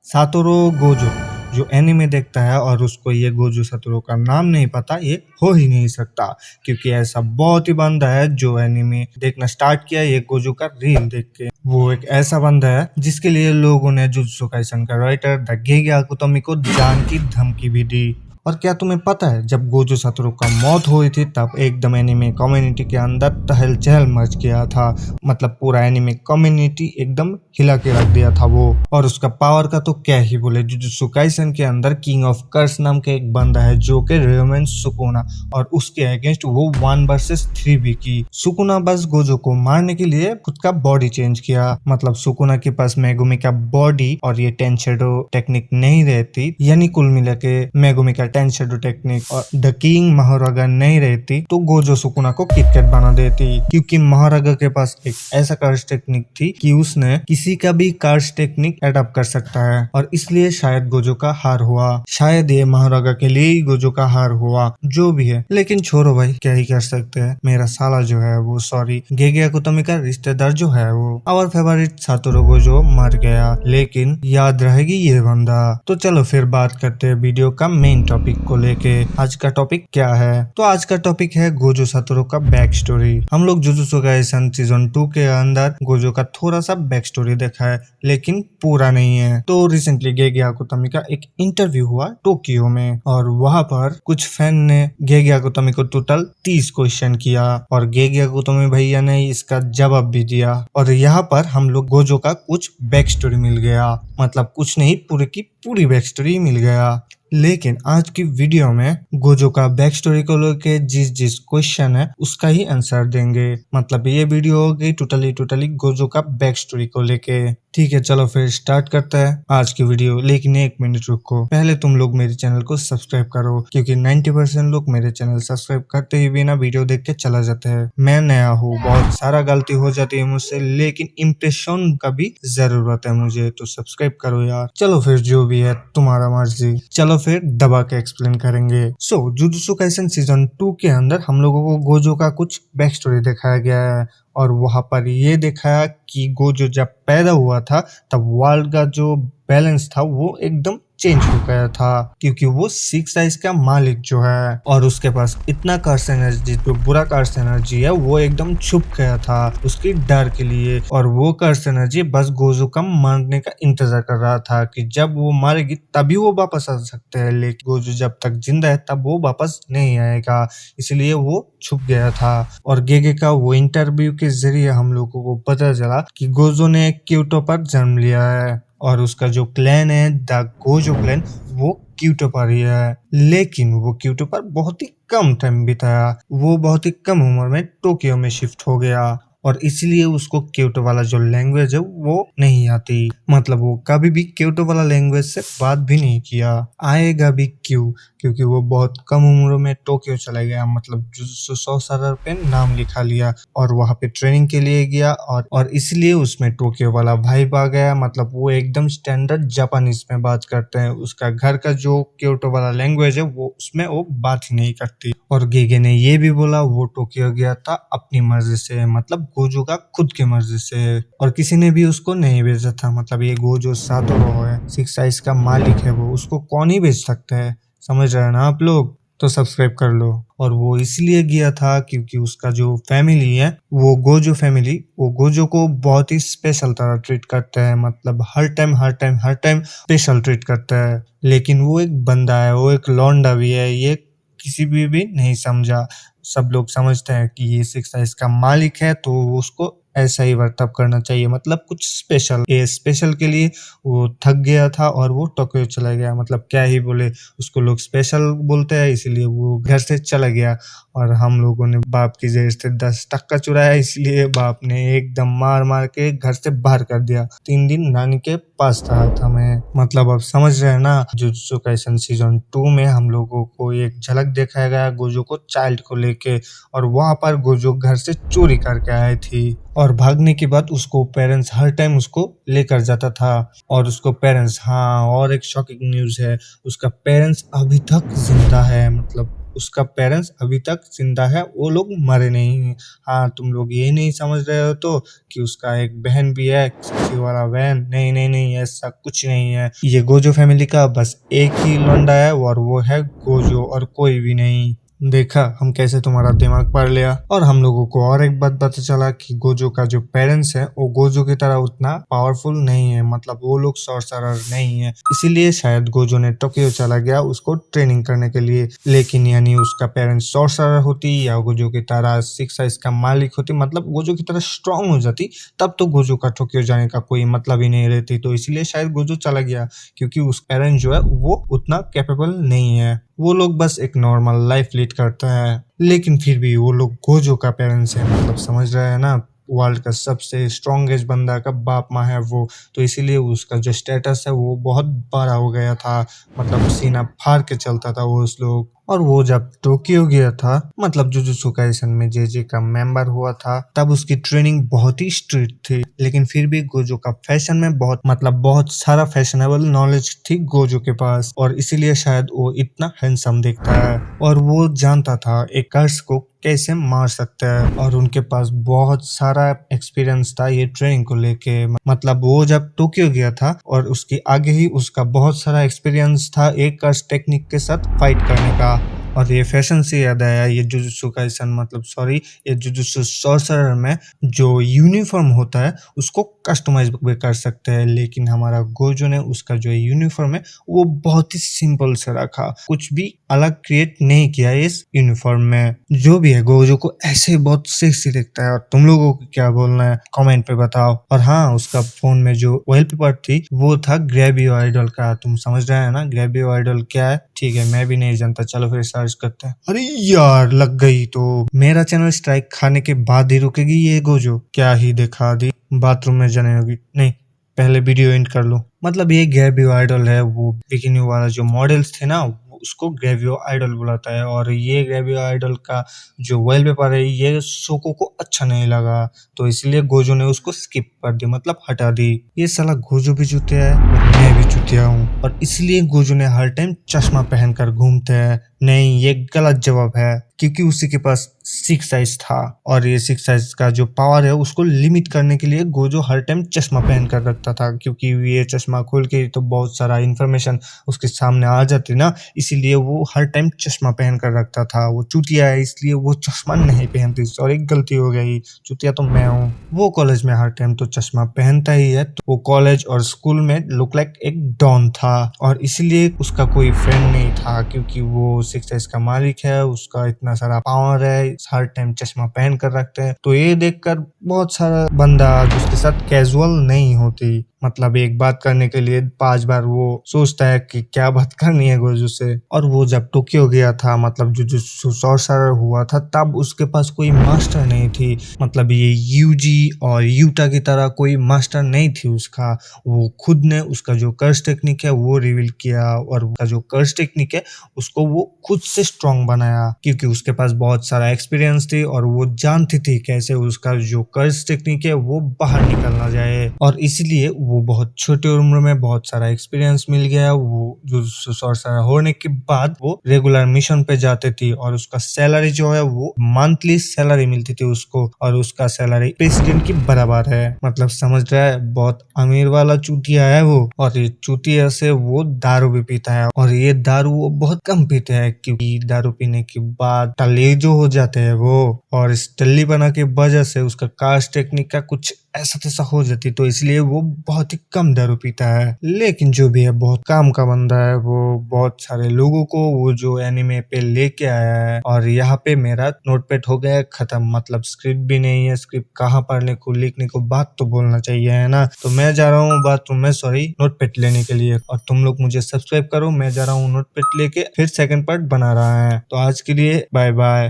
Satoru Gojo जो anime देखता है और उसको ये गोजो सतोरू का नाम नहीं पता, ये हो ही नहीं सकता। क्योंकि ऐसा बहुत ही बंदा है जो एनीमे देखना स्टार्ट किया ये गोजो का रील देख के। वो एक ऐसा बंदा है जिसके लिए लोगों ने जुजुत्सु काइसन का राइटर द गेगे आकुतोमी को जान की धमकी भी दी। और क्या तुम्हें पता है, जब गोजो सतोरू का मौत हुई थी तब एकदम एनीमे कम्युनिटी के अंदर तहल चहल मच गया था। मतलब पूरा एनीमे कम्युनिटी एकदम हिला के रख दिया था वो। और उसका पावर का तो क्या ही बोले, जुजुत्सु काइसन के अंदर किंग ऑफ कर्स नाम के एक बंदा है जो कि रियोमेन सुकुना, और उसके अगेंस्ट वो 1 वर्सेस 3 भी की। सुकुना बस गोजो को मारने के लिए खुद का बॉडी चेंज किया। मतलब सुकुना के पास मेगुमी का बॉडी और ये टेंशेडो टेक्निक नहीं रहती, यानी कुल मिला के मेगुमी का टेंशेडो टेक्निक और द किंग महारागा नहीं रहती, तो गोजो सुकुना को किटकैट बना देती। क्योंकि महारागा के पास एक ऐसा कार्स टेक्निक थी कि उसने किसी का भी कार्स टेक्निक अडॉप्ट कर सकता है, और इसलिए शायद गोजो का हार हुआ। शायद ये महारागा के लिए ही गोजो का हार हुआ, जो भी है। लेकिन छोड़ो भाई, क्या ही कर सकते हैं। मेरा साला जो है वो, सॉरी, गेगे आकुतोमी का रिश्तेदार जो है वो, आवर फेवरेट सातोरू गोजो मर गया, लेकिन याद रहेगी ये बंदा। तो चलो फिर बात करते हैं वीडियो का मेन टॉपिक को लेके। आज का टॉपिक क्या है? तो आज का टॉपिक है गोजो सतोरू का बैक स्टोरी। हम लोग जुजुत्सु काइसन सीजन 2 के अंदर गोजो का थोड़ा सा बैक स्टोरी देखा है, लेकिन पूरा नहीं है। तो रिसेंटली गेगे आकुतोमी का एक इंटरव्यू हुआ टोक्यो में, और वहां पर कुछ फैन ने गेगे आकुतोमी को टोटल 30 क्वेश्चन किया, और गेगे आकुतोमी भैया ने इसका जवाब भी दिया। और यहाँ पर हम लोग गोजो का कुछ बैक स्टोरी मिल गया। मतलब कुछ नहीं, पूरी की पूरी बैक स्टोरी मिल गया। लेकिन आज की वीडियो में गोजो का बैक स्टोरी को लेके जिस जिस क्वेश्चन है उसका ही आंसर देंगे। मतलब ये वीडियो होगी टोटली गोजो का बैक स्टोरी को लेके। ठीक है, चलो फिर स्टार्ट करते हैं आज की वीडियो। लेकिन 1 मिनट रुको, पहले तुम लोग मेरे चैनल को सब्सक्राइब करो, क्योंकि 90% लोग मेरे चैनल सब्सक्राइब करते ही बिना वीडियो देख के चला जाते हैं। मैं नया हूँ, बहुत सारा गलती हो जाती है मुझसे, लेकिन इम्प्रेशन का भी जरूरत है मुझे, तो सब्सक्राइब करो यार। चलो फिर जो भी है तुम्हारा मर्जी, चलो फिर दबा के एक्सप्लेन करेंगे। सो जुजुत्सु काइसन सीजन 2 के अंदर हम लोगों को गोजो का कुछ बैक स्टोरी दिखाया गया है, और वहां पर ये दिखाया कि गोजो जब पैदा हुआ था तब वर्ल्ड का जो बैलेंस था वो एकदम चेंज हो गया था, क्योंकि वो 6 आइज का मालिक जो है, और उसके पास इतना कर्स एनर्जी, जो बुरा कर्स एनर्जी है वो एकदम छुप गया था उसकी डर के लिए। और वो कर्स एनर्जी बस गोजो का मरने का इंतजार कर रहा था कि जब वो मरेगी तभी वो वापस आ सकते हैं, लेकिन गोजो जब तक जिंदा है तब वो वापस नहीं आएगा, इसलिए वो छुप गया था। और गेगे का वो इंटरव्यू के जरिए हम लोगों को पता चला कि गोजो ने क्योटो पर जन्म लिया है, और उसका जो क्लैन है द गोजो क्लैन, वो क्योटो पर ही है। लेकिन वो क्योटो पर बहुत ही कम टाइम बिताया, वो बहुत ही कम उम्र में टोक्यो में शिफ्ट हो गया, और इसलिए उसको क्योटो वाला जो लैंग्वेज है वो नहीं आती। मतलब वो कभी भी क्योटो वाला लैंग्वेज से बात भी नहीं किया, आएगा भी क्यों, क्योंकि वो बहुत कम उम्र में टोक्यो चला गया। मतलब जुजुत्सु सॉर्सरर पे नाम लिखा लिया और वहां पे ट्रेनिंग के लिए गया, और इसलिए उसमें टोक्यो वाला वाइब आ गया। मतलब वो एकदम स्टैंडर्ड जापानीज में बात करते हैं, उसका घर का जो क्योटो वाला लैंग्वेज है वो उसमें वो बात ही नहीं करती। और गेगे ने ये भी बोला वो टोक्यो गया था अपनी मर्जी से, मतलब गोजो का खुद की मर्जी से, और किसी ने भी उसको नहीं भेजा था। मतलब ये गोजो सातोरू है, 6 आइज का मालिक है वो, उसको कौन ही भेज सकता है, समझ रहे हैं ना आप लोग? तो सब्सक्राइब कर लो। और वो इसलिए गया था क्योंकि उसका जो फैमिली है, वो गोजो फैमिली, वो गोजो को बहुत ही स्पेशल तरह ट्रीट करते हैं। मतलब हर टाइम स्पेशल ट्रीट करता है। लेकिन वो एक बंदा है, वो एक लौंडा भी है, ये किसी भी नहीं समझा। सब लोग समझते हैं कि ये 6 आइज का मालिक है तो उसको ऐसा ही बर्ताव करना चाहिए। मतलब कुछ स्पेशल, ये स्पेशल के लिए वो थक गया था और वो टोक्यो चला गया। मतलब क्या ही बोले, उसको लोग स्पेशल बोलते हैं इसलिए वो घर से चला गया। और हम लोगों ने बाप की जेब से 10 टक्का चुराया, इसलिए बाप ने एकदम मार मार के घर से बाहर कर दिया। 3 दिन नानी के पास रहा था मैं। मतलब अब समझ रहे हैं ना, जुजुत्सु काइसन सीजन 2 में हम लोगों को एक झलक दिखाया गया गोजो को चाइल्ड को लेके, और वहां पर गोजो घर से चोरी करके आई थी, और भागने के बाद उसको पेरेंट्स हर टाइम उसको लेकर जाता था। और उसको पेरेंट्स, हाँ, और एक शॉकिंग न्यूज है, उसका पेरेंट्स अभी तक जिंदा है। मतलब उसका पेरेंट्स अभी तक जिंदा है, वो लोग मरे नहीं हैं। हाँ, तुम लोग ये नहीं समझ रहे हो तो कि उसका एक बहन भी है, सखी वाला बहन। नहीं नहीं नहीं, ऐसा कुछ नहीं है। ये गोजो फैमिली का बस एक ही लौंडा है और वो है गोजो, और कोई भी नहीं। देखा हम कैसे तुम्हारा दिमाग पढ़ लिया। और हम लोगों को और एक बात पता चला कि गोजो का जो पेरेंट्स है वो गोजो की तरह उतना पावरफुल नहीं है, मतलब वो लोग सॉर्सरर नहीं है। इसीलिए शायद गोजो ने टोक्यो चला गया उसको ट्रेनिंग करने के लिए। लेकिन यानी उसका पेरेंट्स सॉर्सरर होती या गोजो की तरह सिक्स साइज का मालिक होती, मतलब गोजो की तरह स्ट्रांग हो जाती, तब तो गोजो का टोक्यो जाने का कोई मतलब ही नहीं रहती। तो इसलिए शायद गोजो चला गया, क्योंकि उस पेरेंट जो है वो उतना कैपेबल नहीं है। वो लोग बस एक नॉर्मल लाइफ लीड करता है, लेकिन फिर भी वो लोग गोजो का पेरेंट्स है, मतलब समझ रहे हैं ना। वर्ल्ड का सबसे स्ट्रॉन्गेस्ट बंदा का बाप माँ है वो, तो इसीलिए उसका जो स्टेटस है वो बहुत बड़ा हो गया था, मतलब सीना फाड़ के चलता था वो उस लोग। और वो जब टोक्यो गया था, मतलब जुजुत्सु काइसन में जेजे का मेंबर हुआ था, तब उसकी ट्रेनिंग बहुत ही स्ट्रिक्ट थी। लेकिन फिर भी गोजो का फैशन में बहुत सारा फैशनेबल नॉलेज थी गोजो के पास, और इसीलिए शायद वो इतना हैंडसम दिखता है। और वो जानता था एक कर्स को कैसे मार सकता है, और उनके पास बहुत सारा एक्सपीरियंस था ये ट्रेनिंग को लेके। मतलब वो जब टोक्यो गया था और उसके आगे ही उसका बहुत सारा एक्सपीरियंस था एक कर्स टेक्निक के साथ फाइट करने का। और ये फैशन से याद आया, ये जुजुत्सु काइसन मतलब सॉरी, ये जुजुत्सु सॉर्सरर में जो यूनिफॉर्म होता है उसको कस्टमाइज भी कर सकते हैं, लेकिन हमारा गोजो ने उसका जो यूनिफॉर्म है वो बहुत ही सिंपल से रखा, कुछ भी अलग क्रिएट नहीं किया इस यूनिफॉर्म में। जो भी है गोजो को ऐसे बहुत सेक्सी दिखता है। और तुम लोगों को क्या बोलना है कमेंट पे बताओ। और हाँ, उसका फोन में जो वॉलपेपर थी वो था ग्रेबियो आइडल का। तुम समझ रहे हैं ना ग्रेबियो आइडल क्या है? ठीक है, मैं भी नहीं जानता, चलो फिर सर्च करते हैं। अरे यार, लग गई तो मेरा चैनल स्ट्राइक खाने के बाद ही रुकेगी ये गोजो? क्या ही दिखा दी, बाथरूम में जाने होगी। नहीं, पहले वीडियो एंड कर लो। मतलब ये ग्रेबियो आइडल है, वो बिकिनी वाला जो मॉडल्स थे ना उसको ग्रेवियो आइडल बुलाता है। और ये ग्रेवियो आइडल का जो वॉलपेपर है ये सोको को अच्छा नहीं लगा, तो इसलिए गोजो ने उसको स्किप कर दी, मतलब हटा दी। ये साला गोजो भी चूतिया है और मैं भी चूतिया हूँ, और इसलिए गोजो ने हर टाइम चश्मा पहनकर घूमते हैं। नहीं, ये गलत जवाब है, क्योंकि उसी के पास सिक्स साइज था, और ये सिक्स साइज का जो पावर है उसको लिमिट करने के लिए गोजो हर टाइम चश्मा पहन कर रखता था, क्योंकि ये चश्मा खोल के तो बहुत सारा इन्फॉर्मेशन उसके सामने आ जाती ना, इसीलिए वो हर टाइम चश्मा पहन कर रखता था। वो चूतिया है इसलिए वो चश्मा नहीं पहनती। सॉरी, गलती हो गई, चूतिया तो मैं हूँ। वो कॉलेज में हर टाइम तो चश्मा पहनता ही है, तो वो कॉलेज और स्कूल में लुक लाइक एक डॉन था, और इसलिए उसका कोई फ्रेंड नहीं था, क्योंकि वो सिक्स साइज का मालिक है, उसका इतना सारा पावर है, हर टाइम चश्मा पहन कर रखते हैं। तो ये देखकर बहुत सारा बंदा उसके साथ कैजुअल नहीं होती, मतलब एक बात करने के लिए 5 बार वो सोचता है कि क्या बात करनी है गोजो से। और वो जब टोक्यो गया था, मतलब जो सॉर्सरर हुआ था, तब उसके पास कोई मास्टर नहीं थी, मतलब ये यूजी और यूटा की तरह कोई मास्टर नहीं थी उसका। वो खुद ने उसका जो कर्स टेक्निक है वो रिवील किया, और उसका जो कर्स टेक्निक है उसको वो खुद से स्ट्रॉन्ग बनाया, क्योंकि उसके पास बहुत सारा एक्सपीरियंस थी और वो जानती थी कैसे उसका जो कर्स टेक्निक है वो बाहर निकलना जाए। और इसलिए वो बहुत छोटी उम्र में बहुत सारा एक्सपीरियंस मिल गया। वो जो सॉर्सरर होने के बाद वो रेगुलर मिशन पे जाती थी, और उसका सैलरी जो है वो मंथली सैलरी मिलती थी उसको, और उसका सैलरी प्रेसिडेंट की बराबर है। मतलब समझ रहा है, बहुत अमीर वाला चूतिया है वो। और ये चूतिया से वो दारू भी पीता है, और ये दारू वो बहुत कम पीते हैं, क्योंकि दारू पीने के बाद टल्ली जो हो जाते हैं वो, और इस टल्ली बना के वजह से उसका कास्ट टेक्निक का कुछ ऐसा तैसा हो जाती, तो इसलिए वो बहुत ही कम दारू पीता है। लेकिन जो भी है बहुत काम का बंदा है वो, बहुत सारे लोगों को वो जो एनिमे पे लेके आया है। और यहाँ पे मेरा नोटपैड हो गया खत्म, मतलब स्क्रिप्ट भी नहीं है, स्क्रिप्ट कहाँ पढ़ने को लिखने को, बात तो बोलना चाहिए है ना। तो मैं जा रहा हूँ बाथरूम में, सॉरी, नोटपैड लेने के लिए, और तुम लोग मुझे सब्सक्राइब करो। मैं जा रहा हूँ नोटपैड लेके, फिर सेकंड पार्ट बना रहा है। तो आज के लिए बाय बाय।